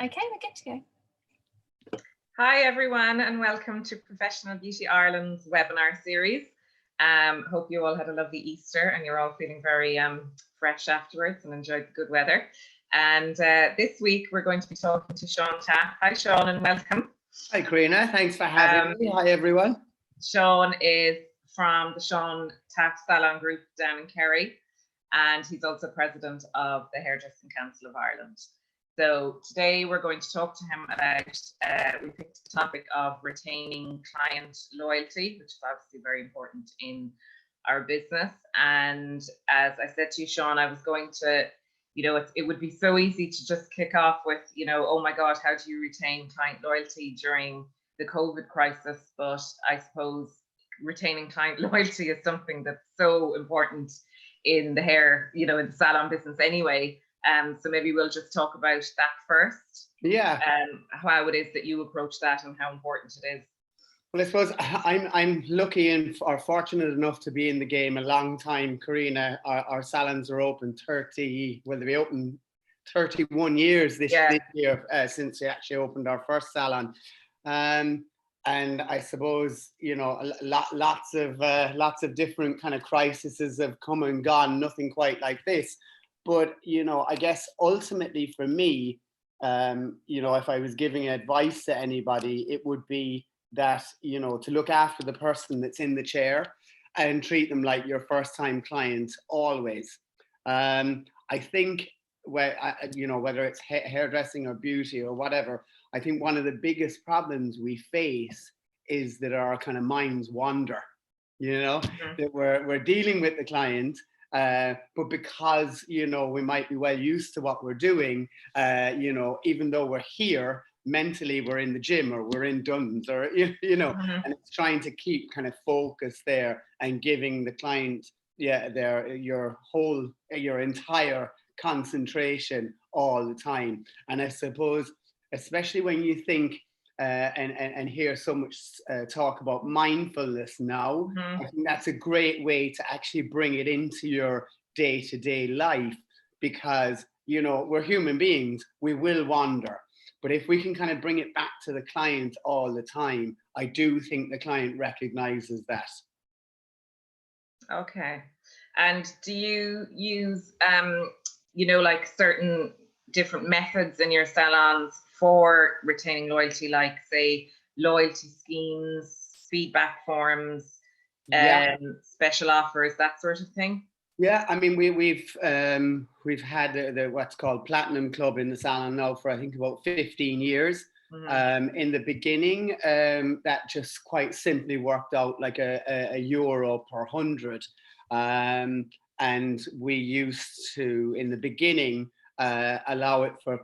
Okay, we're good to go. Hi everyone, and welcome to Professional Beauty Ireland's webinar series. Hope you all had a lovely Easter and you're all feeling very fresh afterwards and enjoyed the good weather. And this week we're going to be talking to Sean Taaffe. Hi Sean, and welcome. Hi Karina, thanks for having me. Hi everyone. Sean is from the Sean Taaffe Salon Group down in Kerry, and he's also president of the Hairdressing Council of Ireland. So today we're going to talk to him about, we picked the topic of retaining client loyalty, which is obviously very important in our business. And as I said to you, Sean, I was going to, it would be so easy to just kick off with, oh my God, how do you retain client loyalty during the COVID crisis? But I suppose retaining client loyalty is something that's so important in the hair, in the salon business anyway. So maybe we'll just talk about that first. Yeah. How it is that you approach that and how important it is. Well, I suppose I'm lucky and or fortunate enough to be in the game a long time, Karina. Our salons are open they'll be open 31 years this year since we actually opened our first salon. And I suppose, lots of different kind of crises have come and gone, nothing quite like this. But, I guess ultimately for me, if I was giving advice to anybody, it would be that, to look after the person that's in the chair and treat them like your first time client always. I think whether it's hairdressing or beauty or whatever, I think one of the biggest problems we face is that our kind of minds wander, that we're dealing with the client. But because, we might be well used to what we're doing, even though we're here, mentally we're in the gym or we're in Dunn's or, and it's trying to keep kind of focus there and giving the client, your entire concentration all the time. And I suppose, especially when you think, and hear so much talk about mindfulness now, I think that's a great way to actually bring it into your day-to-day life, because we're human beings, we will wander, but if we can kind of bring it back to the client all the time, I do think the client recognizes that. Okay. And do you use like certain different methods in your salons for retaining loyalty, like say loyalty schemes, feedback forms, special offers, that sort of thing? Yeah, I mean, we've had the what's called Platinum Club in the salon now for I think about 15 years. In the beginning, that just quite simply worked out like a euro per 100, and we used to, in the beginning, allow it for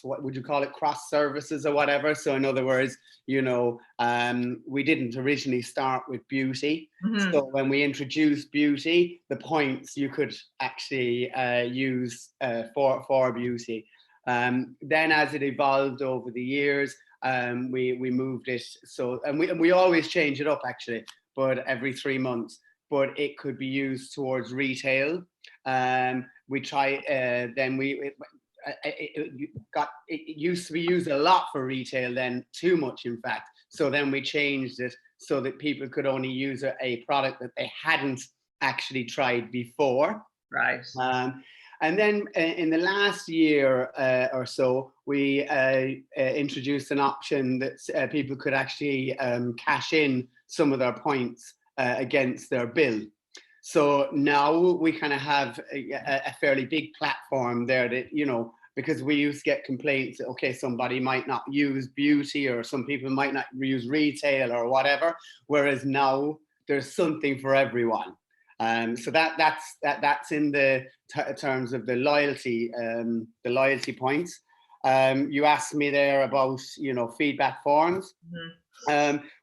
what would you call it, cross services or whatever. So in other words, we didn't originally start with beauty. So when we introduced beauty, the points you could actually use for beauty. Then as it evolved over the years, we moved it so, and we always change it up actually, but every 3 months, but it could be used towards retail. We try, then it used to be used a lot for retail, then too much in fact. So then we changed it so that people could only use a product that they hadn't actually tried before. Right. And then in the last year or so, we introduced an option that people could actually cash in some of their points against their bill. So now we kind of have a fairly big platform there that, because we used to get complaints that, okay, somebody might not use beauty or some people might not use retail or whatever, whereas now there's something for everyone. So that's in the terms of the loyalty points. You asked me there about, feedback forms.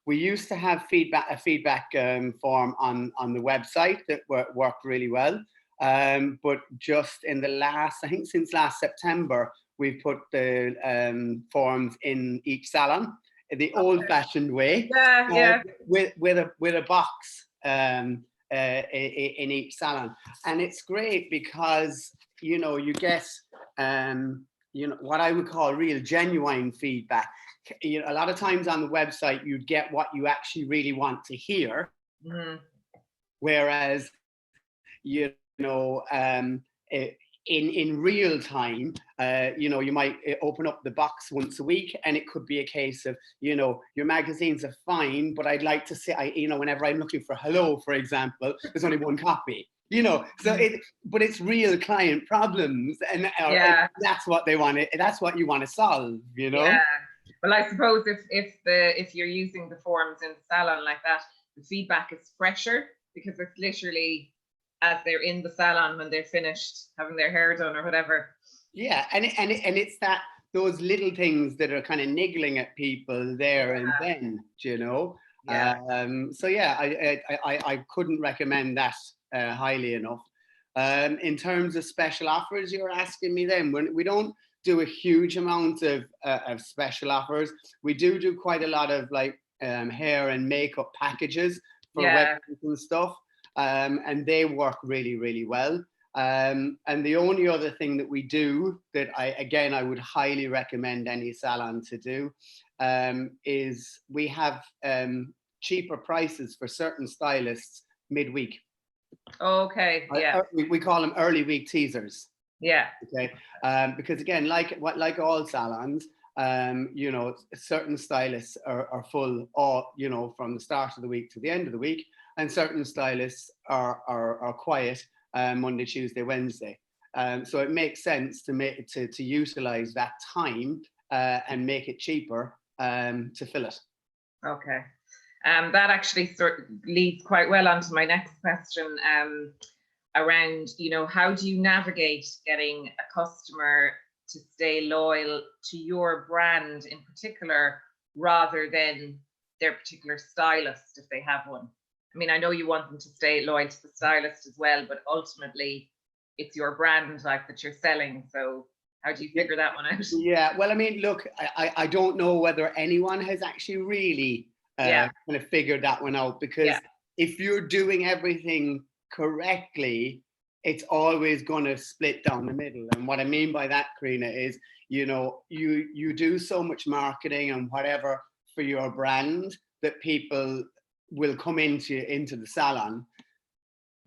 We used to have a feedback form on the website that worked really well. But just in the last, I think since last September, we've put the forms in each salon in the old-fashioned way, with a box in each salon. And it's great because, you get you know, what I would call real genuine feedback. You know, a lot of times on the website, you'd get what you actually really want to hear. Whereas, you know, in real time, you know, you might open up the box once a week, and it could be a case of, you know, your magazines are fine, but I'd like to say, you know, whenever I'm looking for hello, for example, there's only one copy. You know, so but it's real client problems, and that's what they want. That's what you want to solve. You know. Yeah. Well, I suppose if you're using the forms in the salon like that, the feedback is fresher because it's literally as they're in the salon when they're finished having their hair done or whatever. Yeah, and it's that those little things that are kind of niggling at people there and then, you know. So yeah, I couldn't recommend that highly enough. In terms of special offers, you're asking me then. We don't do a huge amount of special offers. We do quite a lot of like hair and makeup packages for weddings and stuff, and they work really, really well. And the only other thing that we do that I would highly recommend any salon to do is we have cheaper prices for certain stylists midweek. Okay. Yeah. We call them early week teasers. Yeah. Okay. Because again, like all salons, you know, certain stylists are full, all, you know, from the start of the week to the end of the week, and certain stylists are quiet Monday, Tuesday, Wednesday. So it makes sense to utilize that time and make it cheaper to fill it. Okay. That actually leads quite well onto my next question around, you know, how do you navigate getting a customer to stay loyal to your brand in particular rather than their particular stylist if they have one? I mean, I know you want them to stay loyal to the stylist as well, but ultimately it's your brand like that you're selling. So how do you figure that one out? Yeah, well, I mean, look, I don't know whether anyone has actually really kind of figured that one out, because if you're doing everything correctly, it's always going to split down the middle. And what I mean by that, Karina, is, you know, you do so much marketing and whatever for your brand that people will come into the salon.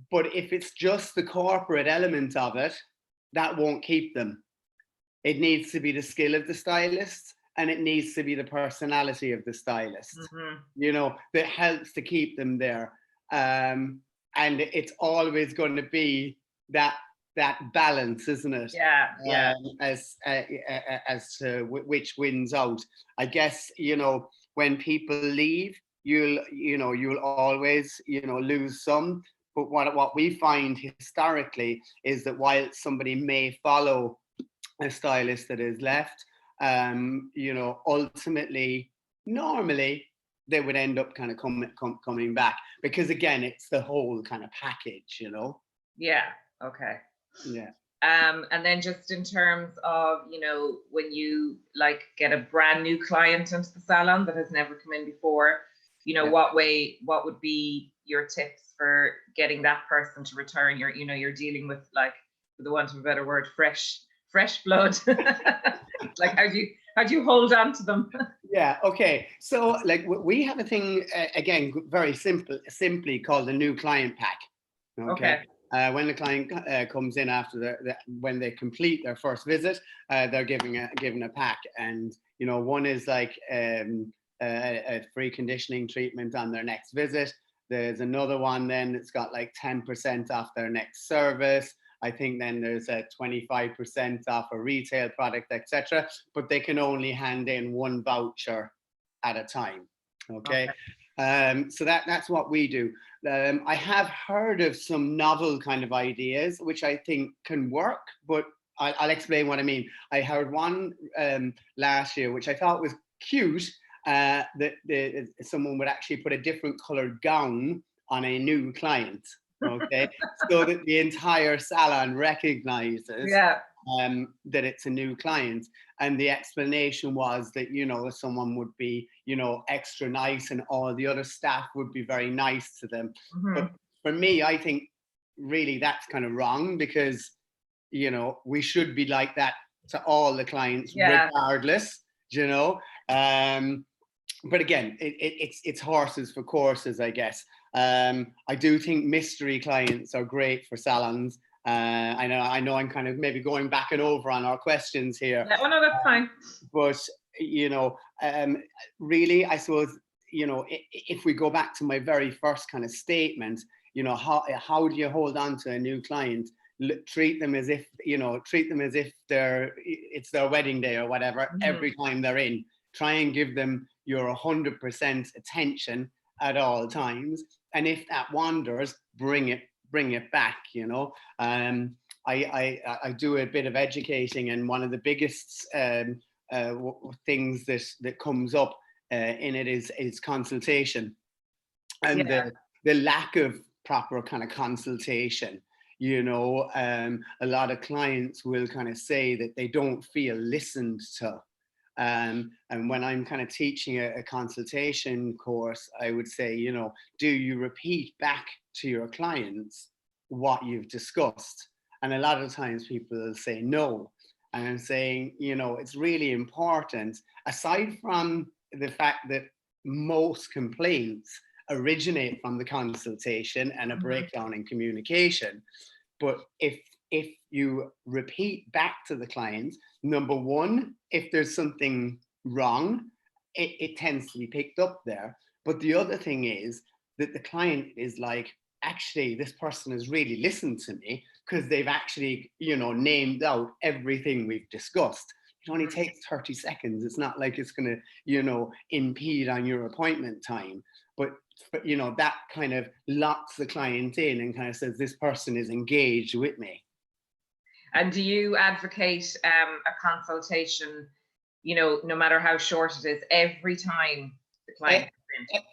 But if it's just the corporate element of it, that won't keep them. It needs to be the skill of the stylist, and it needs to be the personality of the stylist, you know, that helps to keep them there. And it's always going to be that balance, isn't it? As to which wins out. I guess, you know, when people leave, you'll always, you know, lose some. But what we find historically is that while somebody may follow a stylist that is left, you know, ultimately, normally they would end up kind of coming back, because again, it's the whole kind of package, you know. Yeah. Okay. Yeah. And then just in terms of, you know, when you like get a brand new client into the salon that has never come in before, you know, what would be your tips for getting that person to return? You're dealing with, like, for the want of a better word, fresh blood. Like, how do you hold on to them? Yeah. Okay. So like we have a thing, again, very simply called the new client pack. Okay. When the client comes in after when they complete their first visit, they're given a pack, and you know, one is like a free conditioning treatment on their next visit. There's another one then that's got like 10% off their next service. I think then there's a 25% off a retail product, etc. But they can only hand in one voucher at a time. Okay. So that's what we do. I have heard of some novel kind of ideas, which I think can work, but I'll explain what I mean. I heard one last year, which I thought was cute, that someone would actually put a different colored gown on a new client. Okay, so that the entire salon recognizes that it's a new client. And the explanation was that, you know, someone would be, you know, extra nice and all the other staff would be very nice to them. But for me, I think really that's kind of wrong, because, you know, we should be like that to all the clients, Yeah. regardless, you know. But again, it's horses for courses, I guess. I do think mystery clients are great for salons. I know I'm kind of maybe going back and over on our questions here. Yeah, oh no, that's fine. But, you know, really, I suppose, you know, if we go back to my very first kind of statement, you know, how do you hold on to a new client? Treat them as if, you know, it's their wedding day or whatever, every time they're in. Try and give them your 100% attention at all times. And if that wanders, bring it back, you know. I do a bit of educating, and one of the biggest things that comes up in it is consultation, and the lack of proper kind of consultation. You know, a lot of clients will kind of say that they don't feel listened to. And when I'm kind of teaching a consultation course, I would say, you know, do you repeat back to your clients what you've discussed? And a lot of times people will say no. And I'm saying, you know, it's really important, aside from the fact that most complaints originate from the consultation and a breakdown in communication. But if you repeat back to the client, number one, if there's something wrong, it tends to be picked up there. But the other thing is that the client is like, actually, this person has really listened to me, because they've actually, you know, named out everything we've discussed. It only takes 30 seconds. It's not like it's going to, you know, impede on your appointment time. But, you know, that kind of locks the client in and kind of says, this person is engaged with me. And do you advocate a consultation, you know, no matter how short it is, every time the client comes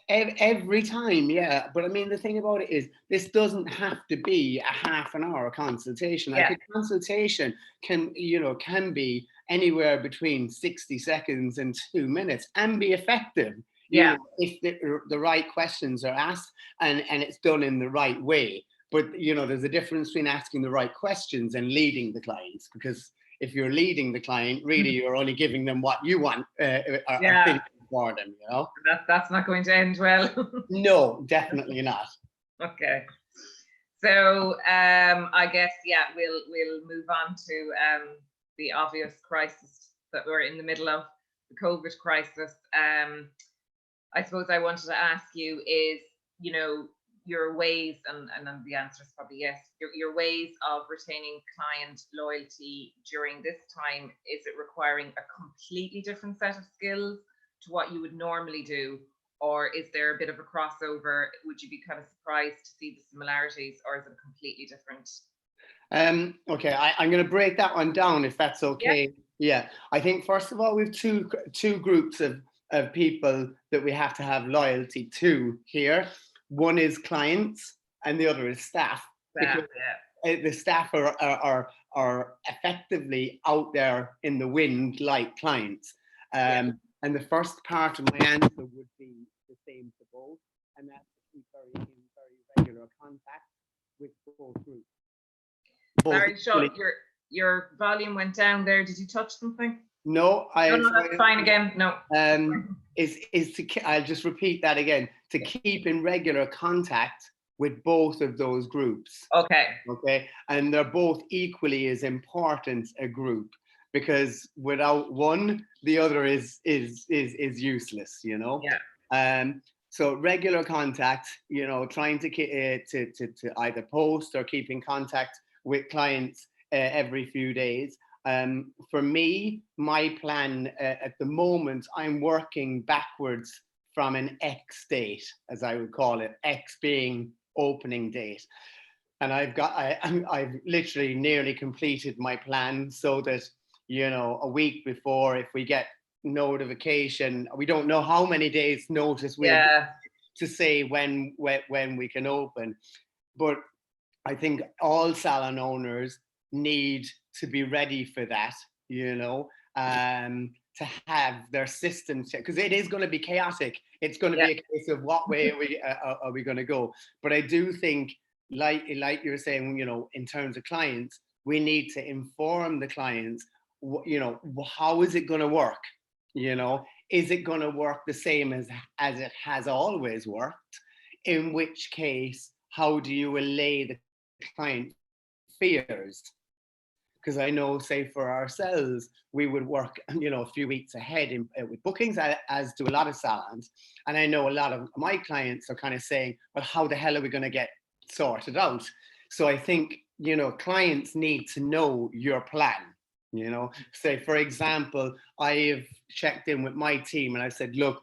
in? Every time, yeah. But I mean, the thing about it is, this doesn't have to be a half an hour consultation. Like, a consultation can be anywhere between 60 seconds and 2 minutes and be effective. You know, if the right questions are asked and it's done in the right way. But, you know, there's a difference between asking the right questions and leading the clients, because if you're leading the client, really, you're only giving them what you want or thinking for them, you know? That's not going to end well. No, definitely not. Okay. So I guess, we'll move on to the obvious crisis that we're in the middle of, the COVID crisis. I suppose I wanted to ask you is, you know, your ways, and the answer is probably yes, your ways of retaining client loyalty during this time. Is it requiring a completely different set of skills to what you would normally do, or is there a bit of a crossover? Would you be kind of surprised to see the similarities, or is it completely different? Okay, I'm going to break that one down, if that's okay. Yeah, I think first of all, we've two groups of people that we have to have loyalty to here. One is clients and the other is staff. Because the staff are effectively out there in the wind like clients. And the first part of my answer would be the same for both, and that's to keep in very regular contact with both groups. Sorry, Sean, your volume went down there. Did you touch something? No, no, that's fine again. No. I'll just repeat that again. To keep in regular contact with both of those groups. Okay. Okay. And they're both equally as important a group, because without one, the other is useless, you know? Yeah. So regular contact, you know, trying to either post or keep in contact with clients every few days. For me, my plan at the moment, I'm working backwards from an X date, as I would call it, X being opening date. And I've literally nearly completed my plan, so that, you know, a week before, if we get notification, we don't know how many days notice we'll get to say when we can open. But I think all salon owners need to be ready for that, you know, to have their systems, because it is going to be chaotic. It's going to be a case of what way are we going to go. But I do think, like you're saying, you know, in terms of clients, we need to inform the clients how is it going to work? Is it going to work the same as it has always worked? In which case, how do you allay the client fears? Because I know, say for ourselves, we would work, a few weeks ahead with bookings, as do a lot of salons. And I know a lot of my clients are kind of saying, well, how the hell are we going to get sorted out? So I think, clients need to know your plan. Say, for example, I've checked in with my team and I said, look,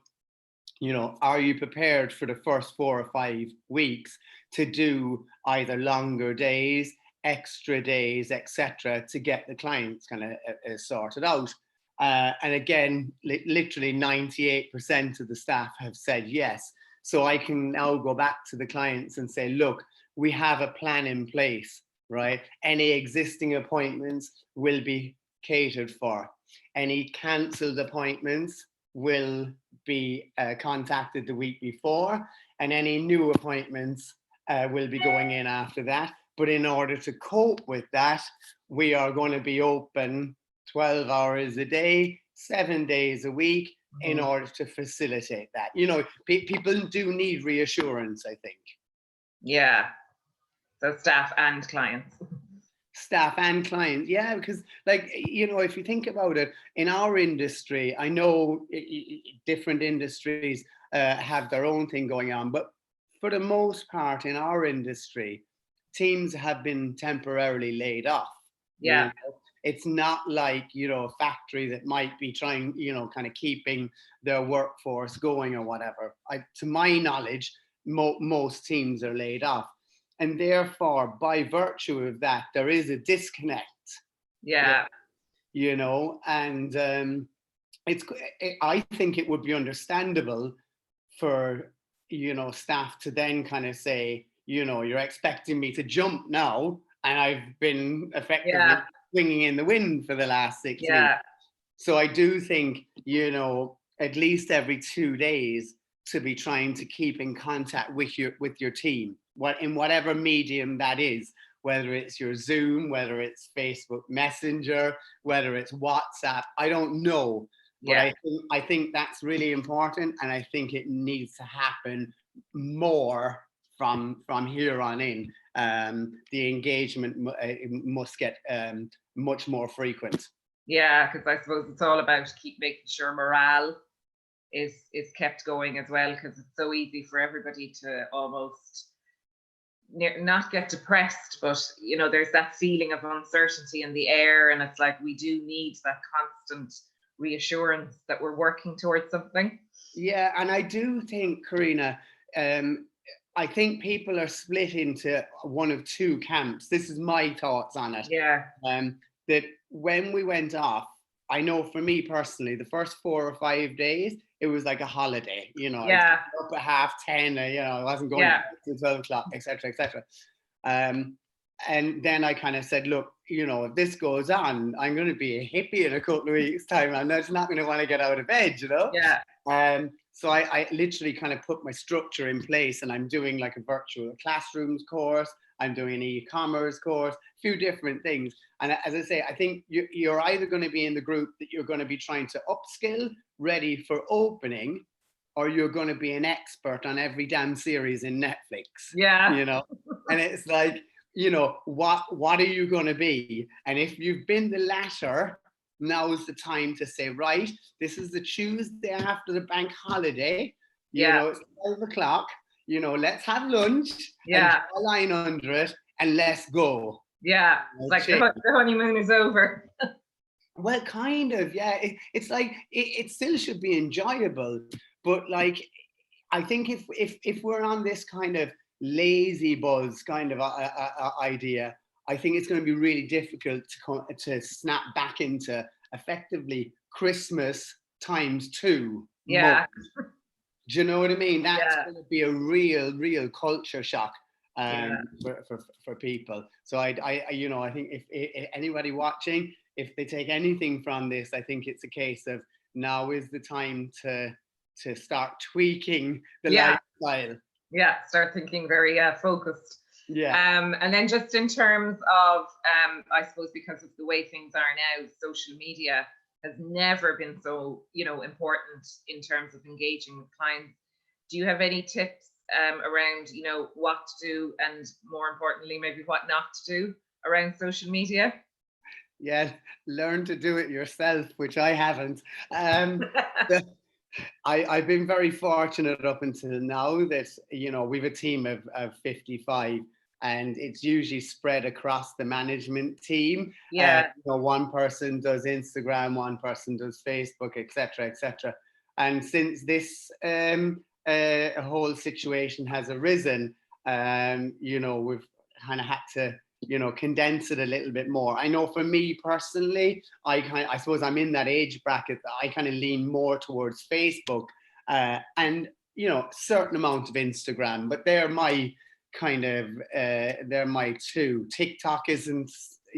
are you prepared for the first 4 or 5 weeks to do either longer days, extra days, etc., to get the clients kind of sorted out? And again, literally 98% of the staff have said yes. So I can now go back to the clients and say, look, we have a plan in place, right? Any existing appointments will be catered for. Any cancelled appointments will be contacted the week before, and any new appointments will be going in after that. But in order to cope with that, we are going to be open 12 hours a day, 7 days a week, in order to facilitate that. People do need reassurance, I think. Yeah. So staff and clients. Staff and clients, yeah, because if you think about it, in our industry, I know different industries have their own thing going on, but for the most part in our industry, teams have been temporarily laid off. Yeah. It's not like, a factory that might be trying, kind of keeping their workforce going or whatever. To my knowledge, most teams are laid off. And therefore, by virtue of that, there is a disconnect. Yeah. And I think it would be understandable for, staff to then kind of say, you're expecting me to jump now, and I've been effectively swinging in the wind for the last 6 weeks. So I do think, at least every 2 days to be trying to keep in contact with your team, in whatever medium that is, whether it's your Zoom, whether it's Facebook Messenger, whether it's WhatsApp, I don't know. But I think that's really important, and I think it needs to happen more from here on in. The engagement must get much more frequent. Yeah, because I suppose it's all about making sure morale is kept going as well, because it's so easy for everybody to almost not get depressed, but there's that feeling of uncertainty in the air, and it's like we do need that constant reassurance that we're working towards something. Yeah, and I do think, Karina, I think people are split into one of two camps. This is my thoughts on it. Yeah. That when we went off, I know for me personally, the first 4 or 5 days, it was like a holiday. Yeah. Up at 10:30. I wasn't going to 12 o'clock, etc., etc. And then I kind of said, look, if this goes on, I'm going to be a hippie in a couple of weeks' time. I'm just not going to want to get out of bed, Yeah. So I literally kind of put my structure in place, and I'm doing like a virtual classrooms course. I'm doing an e-commerce course, a few different things. And as I say, I think you're either going to be in the group that you're going to be trying to upskill, ready for opening, or you're going to be an expert on every damn series in Netflix. Yeah. And it's like, what are you going to be? And if you've been the latter, now is the time to say, right, this is the Tuesday after the bank holiday. It's 12 o'clock. Let's have lunch. And draw a line under it, and let's go. Yeah. It's like the honeymoon is over. Well, kind of, yeah. It's like it still should be enjoyable, but like I think if we're on this kind of lazy buzz kind of idea, I think it's going to be really difficult to snap back into effectively Christmas ×2. Yeah. Mode. Do you know what I mean? That's going to be a real culture shock for people. So I think if anybody watching, if they take anything from this, I think it's a case of now is the time to start tweaking the lifestyle. Yeah, start thinking very focused. And then just in terms of, I suppose because of the way things are now, social media has never been so, important in terms of engaging with clients. Do you have any tips around, what to do, and more importantly, maybe what not to do around social media? Yeah, learn to do it yourself, which I haven't. I've been very fortunate up until now that, we've a team of 55, and it's usually spread across the management team. Yeah. One person does Instagram, one person does Facebook, etc., etc. And since this whole situation has arisen, we've kind of had to, condense it a little bit more. I know for me personally, I suppose I'm in that age bracket that I kind of lean more towards Facebook, and certain amount of Instagram, but they're my they're my two. TikTok isn't,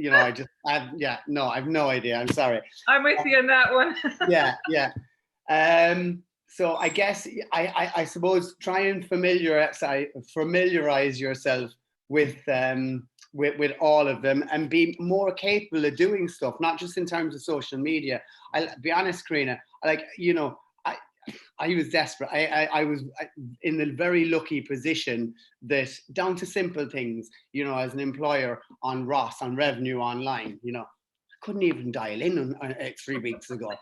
I have no idea. I'm sorry. I'm with you on that one. Yeah. So I guess I suppose try and familiarize yourself with all of them, and be more capable of doing stuff, not just in terms of social media. I'll be honest, Karina, I was desperate. I was in the very lucky position that, down to simple things, as an employer on Ross, on revenue online, I couldn't even dial in 3 weeks ago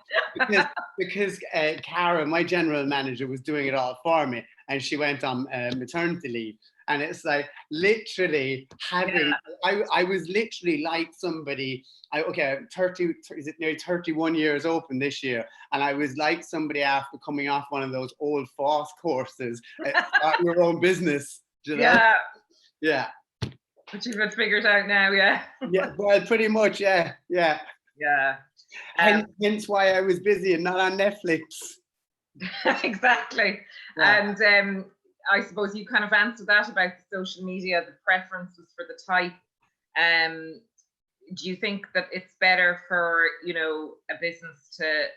because Cara, my general manager, was doing it all for me, and she went on maternity leave. And it's like literally having, I was literally like somebody, 30, is it nearly 31 years open this year? And I was like somebody after coming off one of those old FOSS courses, start your own business. Yeah. Yeah. But you've got figured out now, yeah. Yeah, well, pretty much, yeah. Hence why I was busy and not on Netflix. Exactly. Yeah. And I suppose you kind of answered that about the social media, the preferences for the type. Do you think that it's better for, a business to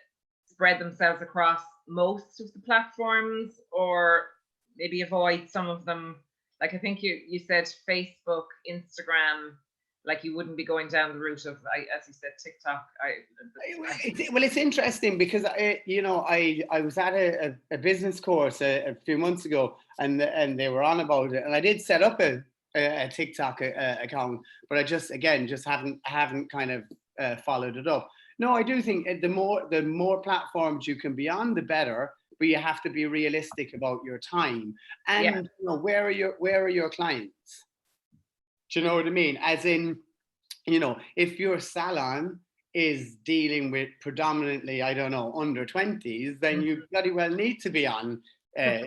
spread themselves across most of the platforms, or maybe avoid some of them? Like, I think you said Facebook, Instagram, like you wouldn't be going down the route of, as you said, TikTok. Well, it's interesting because I was at a business course a few months ago, and they were on about it, and I did set up a TikTok account, but I just haven't kind of followed it up. No, I do think the more platforms you can be on, the better. But you have to be realistic about your time, and where are your clients? Do you know what I mean? As in, if your salon is dealing with predominantly, I don't know, under 20s, then you bloody well need to be on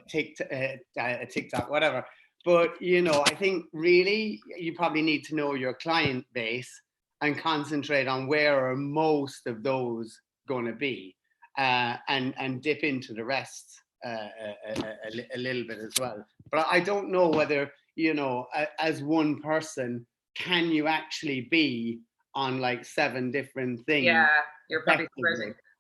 TikTok, whatever. But, I think really you probably need to know your client base and concentrate on where are most of those going to be, and dip into the rest a little bit as well. But I don't know whether, as one person, can you actually be on like 7 different things? Yeah, you're probably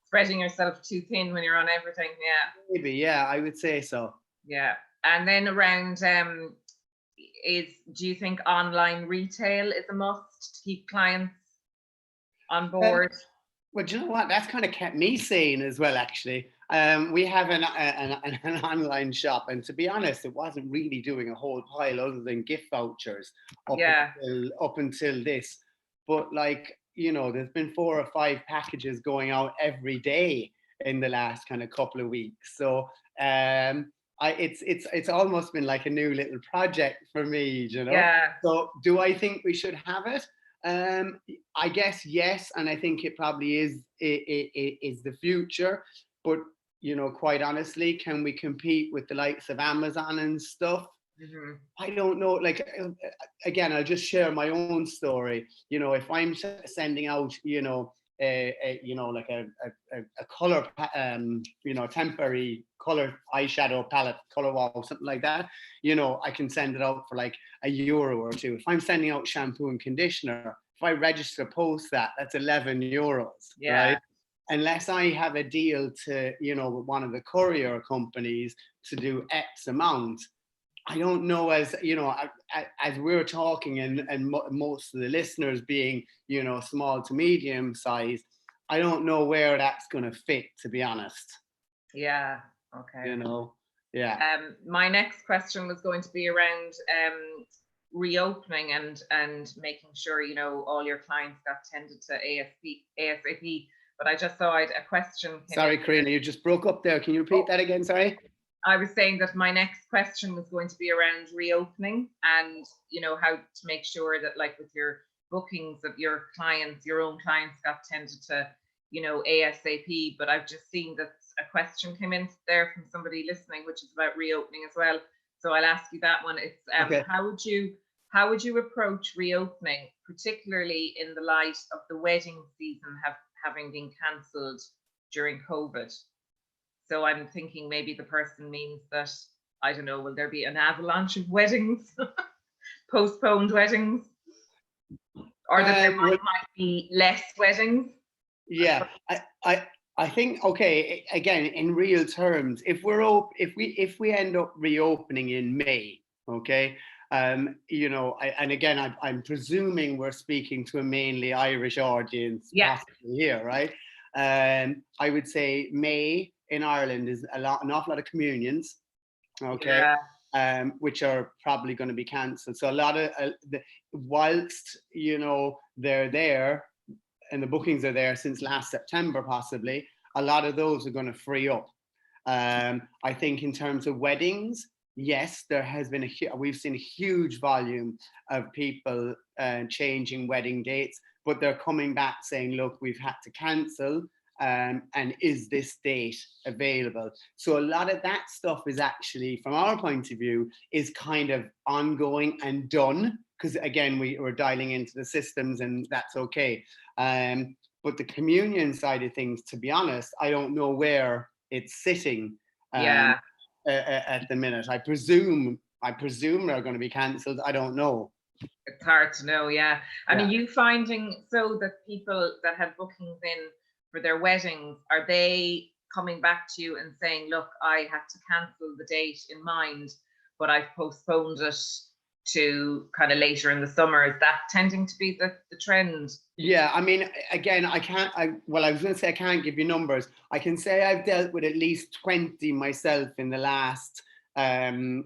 spreading yourself too thin when you're on everything. Yeah, maybe. Yeah, I would say so. Yeah, and then around, do you think online retail is a must to keep clients on board? Well, do you know what? That's kind of kept me sane as well, actually. We have an online shop, and to be honest, it wasn't really doing a whole pile other than gift vouchers up until this. But there's been 4 or 5 packages going out every day in the last kind of couple of weeks. So it's almost been like a new little project for me, Yeah. So do I think we should have it? I guess yes, and I think it probably is the future. But quite honestly, can we compete with the likes of Amazon and stuff? Mm-hmm. I don't know. Like, again, I'll just share my own story. If I'm sending out, like a color, temporary color eyeshadow palette, color wall, something like that, I can send it out for like €1 or 2. If I'm sending out shampoo and conditioner, if I register post that's €11, right? Unless I have a deal to, with one of the courier companies to do X amount, I don't know, as you know, as we're talking, and most of the listeners being, you know, small to medium size, I don't know where that's going to fit, to be honest. Yeah. Okay. You know, yeah. My next question was going to be around reopening and making sure, you know, all your clients got tended to ASAP. But I just saw a question. Sorry, Karina, you just broke up there. Can you repeat that again? Sorry. I was saying that my next question was going to be around reopening and, you know, how to make sure that, like, with your bookings of your clients, your own clients got tended to, you know, ASAP. But I've just seen that a question came in there from somebody listening, which is about reopening as well. So I'll ask you that one. It's Okay. how would you approach reopening, particularly in the light of the wedding season having been cancelled during COVID? So I'm thinking maybe the person means that, I don't know, will there be an avalanche of weddings, postponed weddings, or that there might be less weddings? Yeah, I think, okay, again, in real terms, if we end up reopening in May, okay, you know, and again, I'm presuming we're speaking to a mainly Irish audience, possibly here, right? I would say May in Ireland is an awful lot of communions, okay, which are probably going to be cancelled. So a lot of whilst, you know, they're there and the bookings are there since last September, possibly, a lot of those are going to free up. I think in terms of weddings, yes, there has been we've seen a huge volume of people changing wedding dates, but they're coming back saying, look, we've had to cancel, and is this date available? So a lot of that stuff is actually, from our point of view, is kind of ongoing and done, because again, we're dialing into the systems, and that's okay. But the communion side of things, to be honest, I don't know where it's sitting at the minute. I presume they're going to be cancelled. I don't know. It's hard to know, yeah. And are you finding so that people that have bookings in for their weddings, are they coming back to you and saying, look, I had to cancel the date in mind, but I've postponed it to kind of later in the summer? Is that tending to be the trend? Yeah, I mean, again, I was going to say I can't give you numbers. I can say I've dealt with at least 20 myself in the last,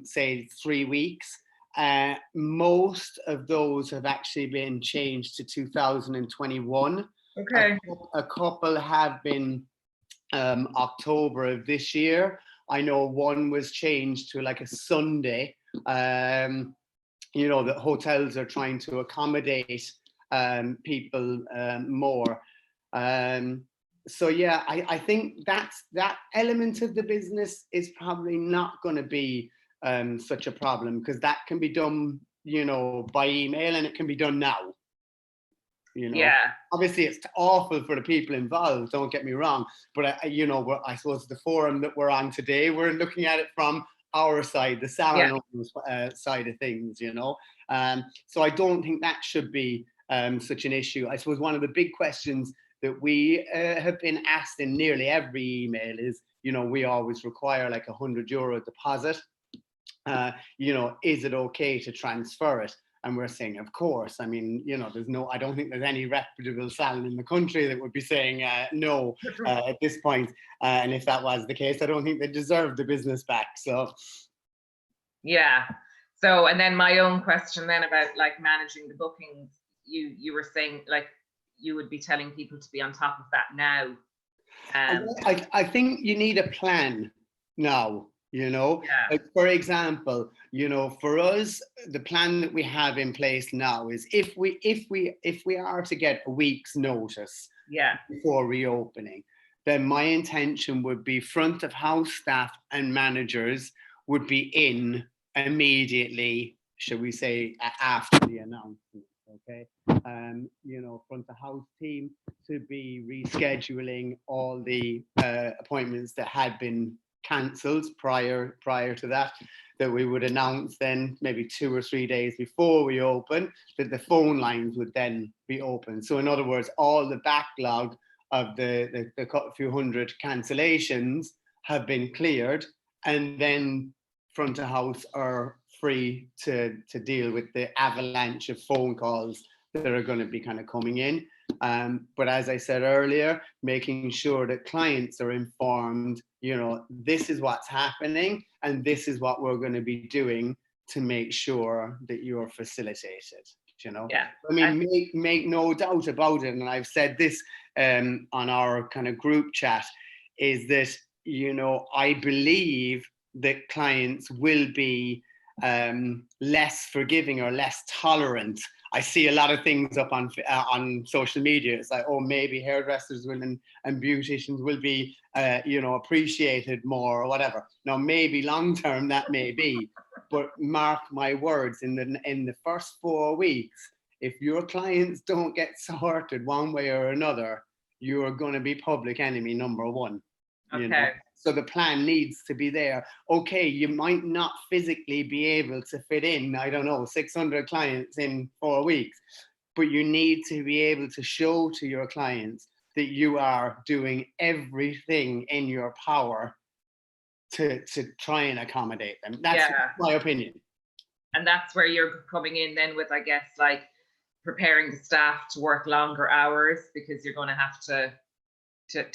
say, 3 weeks. Most of those have actually been changed to 2021. Okay. A couple have been October of this year. I know one was changed to like a Sunday. You know, the hotels are trying to accommodate people more. So yeah, I think that element of the business is probably not going to be such a problem, because that can be done, you know, by email, and it can be done now. You know, obviously it's awful for the people involved, don't get me wrong, but you know, I suppose the forum that we're on today, we're looking at it from our side, the salon side of things, you know. So I don't think that should be such an issue. I suppose one of the big questions that we have been asked in nearly every email is, you know, we always require like €100 deposit. You know, is it okay to transfer it? And we're saying, of course. I mean, you know, I don't think there's any reputable salon in the country that would be saying no at this point. And if that was the case, I don't think they deserve the business back. So, yeah. So, and then my own question then about like managing the bookings, you were saying like you would be telling people to be on top of that now. I think you need a plan now. You know, like, for example, you know, for us, the plan that we have in place now is if we are to get a week's notice before reopening, then my intention would be front of house staff and managers would be in immediately, shall we say, after the announcement. Okay, you know, front of house team to be rescheduling all the appointments that had been cancelled prior to that we would announce then maybe 2 or 3 days before we open, that the phone lines would then be open. So in other words, all the backlog of the few hundred cancellations have been cleared, and then front of house are free to deal with the avalanche of phone calls that are going to be kind of coming in. But as I said earlier, making sure that clients are informed, this is what's happening and this is what we're going to be doing to make sure that you're facilitated, Yeah. I mean, make no doubt about it. And I've said this on our kind of group chat, is that, I believe that clients will be less forgiving or less tolerant. I see a lot of things up on social media. It's like, oh, maybe hairdressers will and beauticians will be, appreciated more or whatever. Now, maybe long term that may be, but mark my words, in the first 4 weeks, if your clients don't get sorted one way or another, you are going to be public enemy number one. Okay. So the plan needs to be there. Okay, you might not physically be able to fit in, 600 clients in 4 weeks, but you need to be able to show to your clients that you are doing everything in your power to try and accommodate them. That's my opinion. And that's where you're coming in then with, I guess, like preparing the staff to work longer hours, because you're going to have to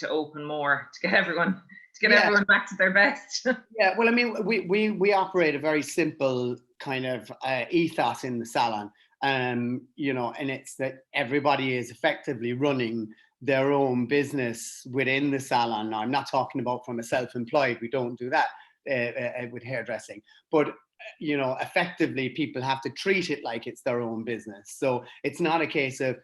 open more to get everyone everyone back to their best. Yeah, well, I mean, we operate a very simple kind of ethos in the salon, and it's that everybody is effectively running their own business within the salon. Now, I'm not talking about from a self-employed, we don't do that with hairdressing, but effectively people have to treat it like it's their own business. So it's not a case of,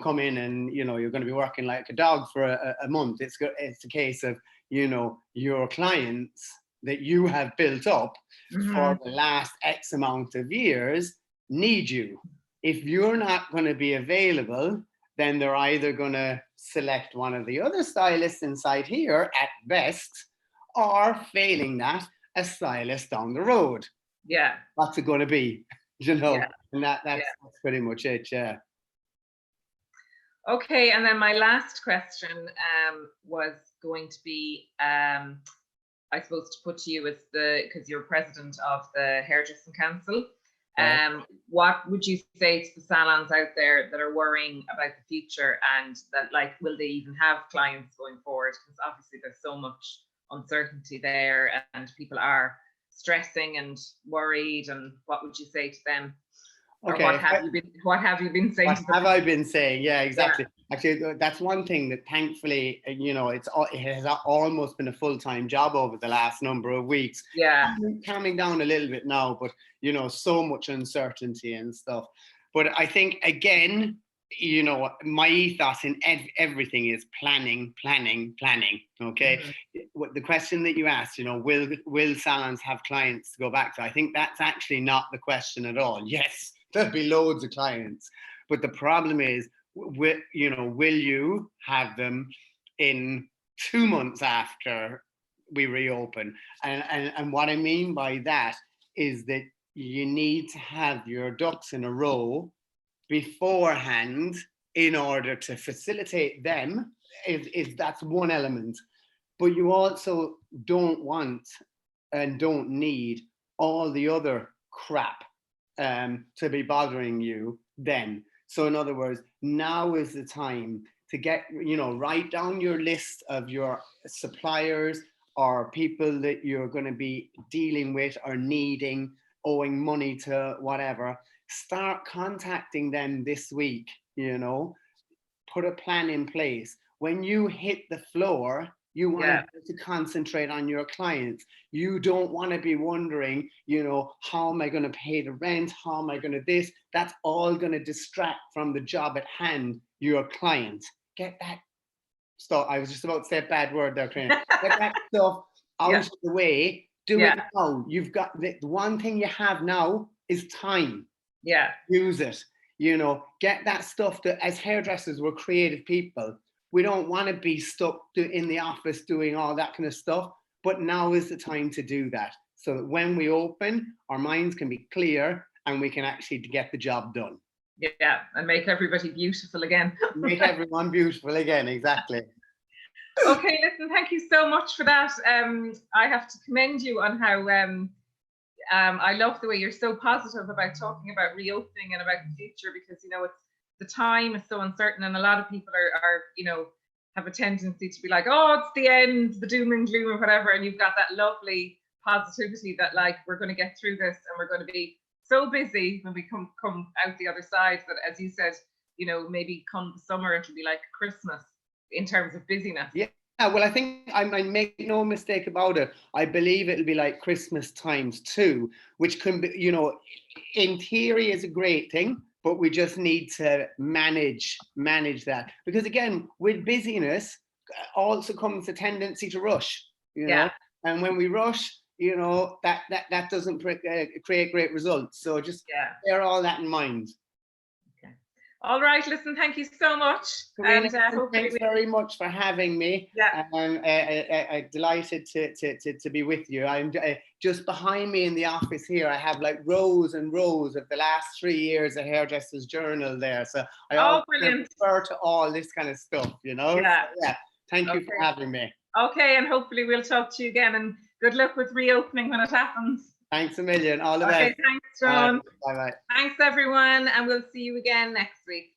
come in and, you're going to be working like a dog for a month. It's a case of, your clients that you have built up for the last X amount of years need you. If you're not going to be available, then they're either going to select one of the other stylists inside here at best, or failing that, a stylist down the road. Yeah. What's it going to be? Yeah. And that's pretty much it. Yeah. Okay, and then my last question was going to be, I suppose, to put to you as because you're president of the Hairdressing Council. What would you say to the salons out there that are worrying about the future, and that, like, will they even have clients going forward? Because obviously there's so much uncertainty there, and people are stressing and worried. And what would you say to them? Okay. Or what have you been saying? What have I been saying? Yeah, exactly. Yeah. Actually, that's one thing that thankfully, it has almost been a full-time job over the last number of weeks. Yeah. Calming down a little bit now, but so much uncertainty and stuff. But I think, again, my ethos in everything is planning. Okay. The question that you asked, will salons have clients to go back to? I think that's actually not the question at all. Yes, there'll be loads of clients, but the problem is, will you have them in 2 months after we reopen? And what I mean by that is that you need to have your ducks in a row beforehand in order to facilitate them, if that's one element. But you also don't want and don't need all the other crap to be bothering you then. So in other words, now is the time to get, write down your list of your suppliers or people that you're going to be dealing with or needing, owing money to, whatever. Start contacting them this week, put a plan in place. When you hit the floor, you want to concentrate on your clients. You don't want to be wondering, how am I going to pay the rent? How am I going to this? That's all going to distract from the job at hand, your client. Get that stuff. I was just about to say a bad word there, Karina. Get that stuff out of the way. Do it now. You've got the one thing you have now is time. Yeah. Use it. Get that stuff. That as hairdressers, we're creative people. We don't want to be stuck in the office doing all that kind of stuff. But now is the time to do that, so that when we open, our minds can be clear and we can actually get the job done. Yeah, and make everybody beautiful again. Make everyone beautiful again, exactly. Okay, listen, thank you so much for that. I have to commend you on how I love the way you're so positive about talking about reopening and about the future, because, you know, it's the time is so uncertain, and a lot of people are you know, have a tendency to be like, oh, it's the end, the doom and gloom or whatever. And you've got that lovely positivity that, like, we're going to get through this, and we're going to be so busy when we come out the other side that, as you said, you know, maybe come the summer, it'll be like Christmas in terms of busyness. Yeah. Well, I think I make no mistake about it. I believe it'll be like Christmas times 2, which can be, you know, in theory is a great thing, but we just need to manage that, because again, with busyness also comes a tendency to rush, you know, and when we rush, you know, that doesn't create great results. So just bear all that in mind. All right, listen, thank you so much. Karina, thanks very much for having me. Yeah. I'm delighted to be with you. I'm just behind me in the office here. I have like rows and rows of the last 3 years of Hairdressers Journal there. So I always refer to all this kind of stuff, you know. Yeah. So, yeah. Thank you for having me. Okay, and hopefully we'll talk to you again, and good luck with reopening when it happens. Thanks a million. All the best. Okay, thanks, Sean. Bye-bye. Thanks, everyone, and we'll see you again next week.